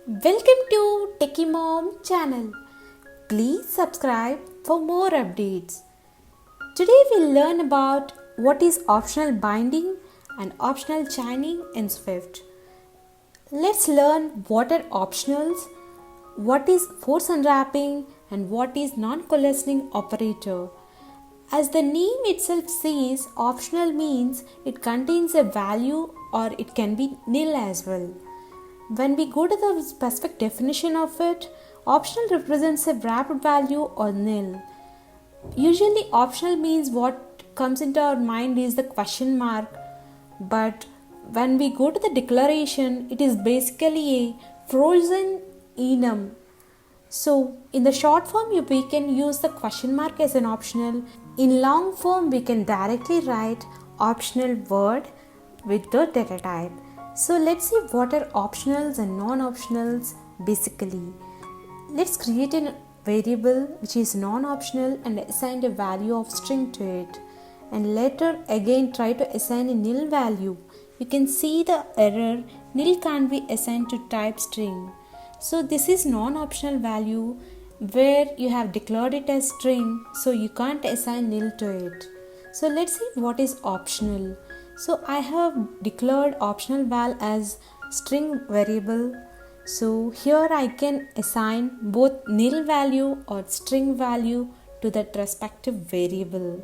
Welcome to Techie Mom channel. Please subscribe for more updates. Today we'll learn about what is optional binding and optional chaining in Swift. Let's learn what are optionals, what is force unwrapping, and what is non-coalescing operator. As the name itself says, optional means it contains a value or it can be nil as well. When we go to the specific definition of it, optional represents a wrapped value or nil. Usually, optional means what comes into our mind is the question mark, but when we go to the declaration, it is basically a frozen enum. So, in the short form, we can use the question mark as an optional. In long form, we can directly write optional word with the data type. So let's see what are optionals and non-optionals basically. Let's create a variable which is non-optional and assign a value of string to it. And later again try to assign a nil value. You can see the error, nil can't be assigned to type string. So this is non-optional value where you have declared it as string, so you can't assign nil to it. So let's see what is optional. So I have declared optional val as string variable. So here I can assign both nil value or string value to that respective variable.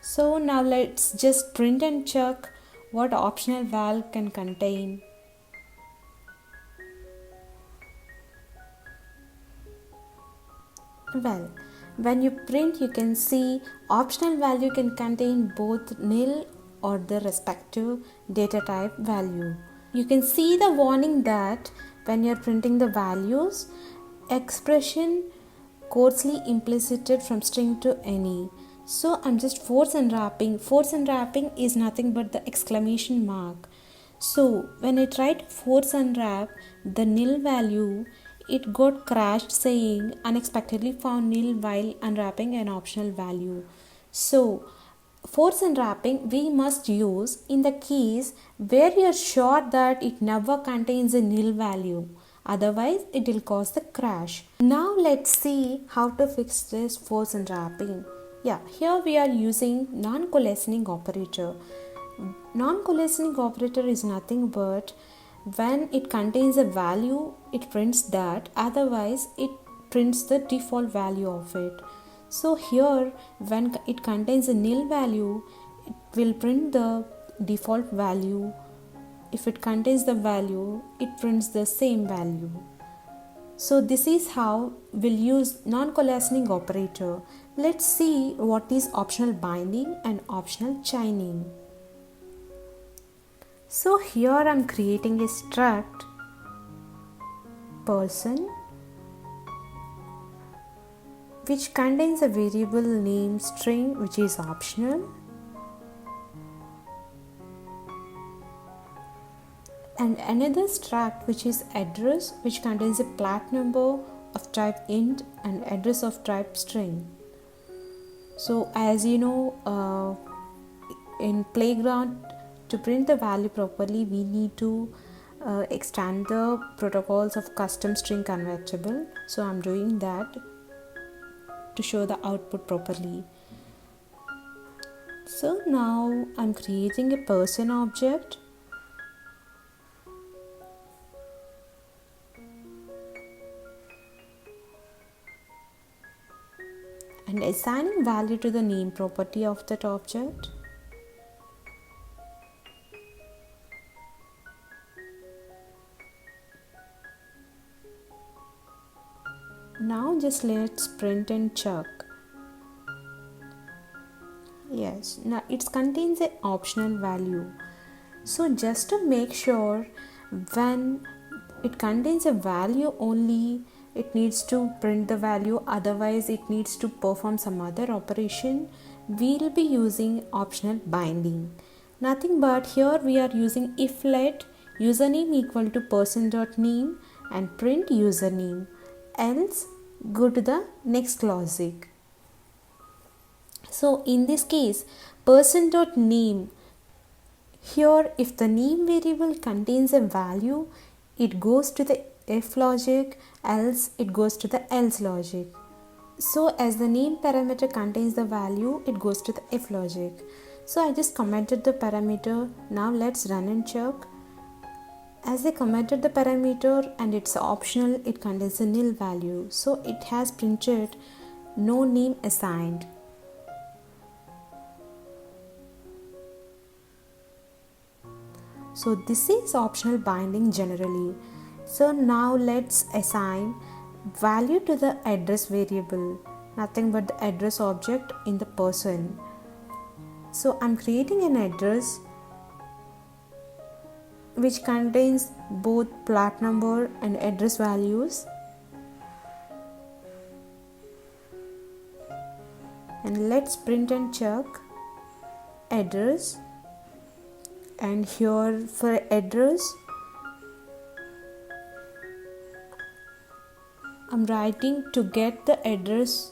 So now let's just print and check what optional val can contain. Well, when you print, you can see optional value can contain both nil or the respective data type value. You can see the warning that when you're printing the values, expression coarsely implicated from string to any. So I'm just force unwrapping. Force unwrapping is nothing but the exclamation mark. So when I try to force unwrap the nil value, it got crashed saying unexpectedly found nil while unwrapping an optional value. So force unwrapping we must use in the case where you are sure that it never contains a nil value. Otherwise it will cause the crash. Now let's see how to fix this force unwrapping. Here we are using non-coalescing operator. Non-coalescing operator is nothing but when it contains a value, it prints that, otherwise it prints the default value of it. So here when it contains a nil value, it will print the default value. If it contains the value, it prints the same value. So this is how we'll use non-coalescing operator. Let's see what is optional binding and optional chaining. So here I'm creating a struct person which contains a variable name string which is optional, and another struct which is address which contains a plat number of type int and address of type string. So as you know, in Playground, to print the value properly, we need to extend the protocols of custom string convertible. So I'm doing that to show the output properly. So now I'm creating a person object. And assigning value to the name property of that object. Now just let's print and check. Yes, now it contains an optional value. So just to make sure, when it contains a value only, it needs to print the value, otherwise it needs to perform some other operation, we'll be using optional binding. Nothing but here we are using if let username equal to person.name and print username, else go to the next logic. So in this case, person.name Here, if the name variable contains a value, it goes to the if logic, else it goes to the else logic. So as the name parameter contains the value, it goes to the if logic. So I just commented the parameter. Now let's run and check. As I commented the parameter and it's optional, it contains a nil value. So it has printed no name assigned. So this is optional binding generally. So now let's assign value to the address variable, nothing but the address object in the person. So I'm creating an address which contains both plot number and address values. And let's print and check address. And here for address, I'm writing to get the address.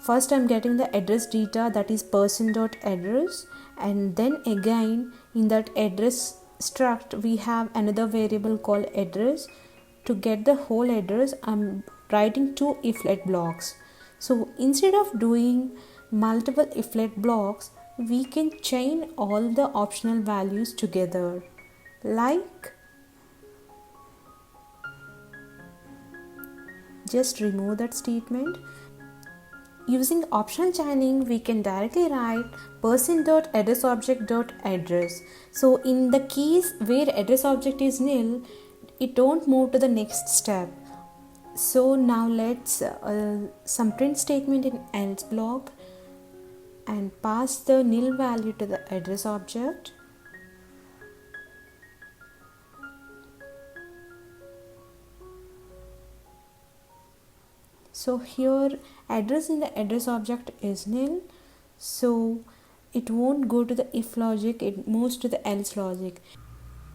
First I'm getting the address data, that is person.address, and then again in that address struct we have another variable called address. To get the whole address, I'm writing two if-let blocks. So instead of doing multiple if-let blocks, we can chain all the optional values together, like just remove that statement. Using optional chaining, we can directly write person.addressObject.address. So in the case where address object is nil, it don't move to the next step. So now let's some print statement in else block and pass the nil value to the address object. So here address in the address object is nil, so it won't go to the if logic, it moves to the else logic.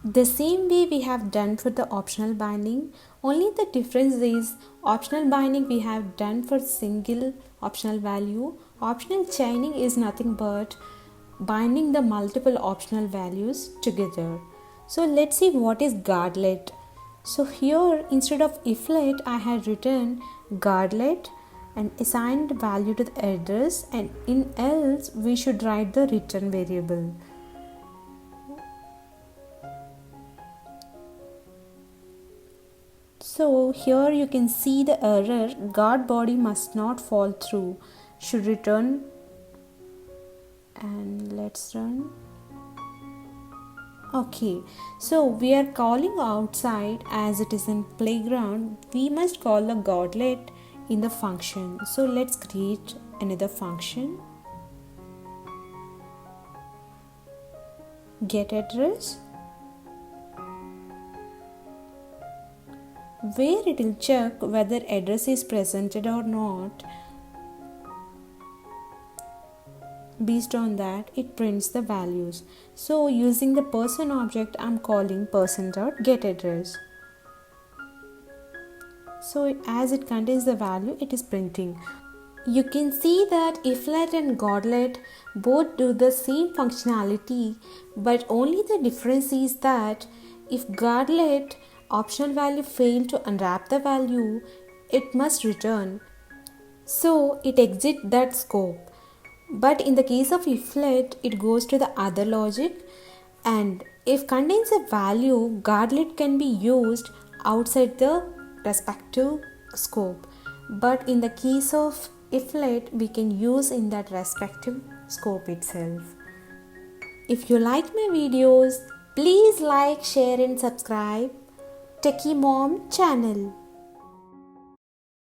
The same way we have done for the optional binding, only the difference is optional binding we have done for single optional value. Optional chaining is nothing but binding the multiple optional values together. So let's see what is guardlet. So here instead of if-let, I had written guardlet and assigned value to the address, and in else we should write the return variable. So here you can see the error, guard body must not fall through, should return, and let's run. Okay, so we are calling outside as it is in playground. We must call the guardlet in the function. So let's create another function. Get address, where it will check whether address is presented or not. Based on that, it prints the values. So using the person object, I'm calling person.getAddress. So as it contains the value, it is printing. You can see that if-let and guardlet both do the same functionality, but only the difference is that if guardlet optional value fail to unwrap the value, it must return. So it exits that scope. But in the case of if-let, it goes to the other logic, and if contains a value, guardlet can be used outside the respective scope. But in the case of if-let, we can use in that respective scope itself. If you like my videos, please like, share and subscribe Techie Mom channel.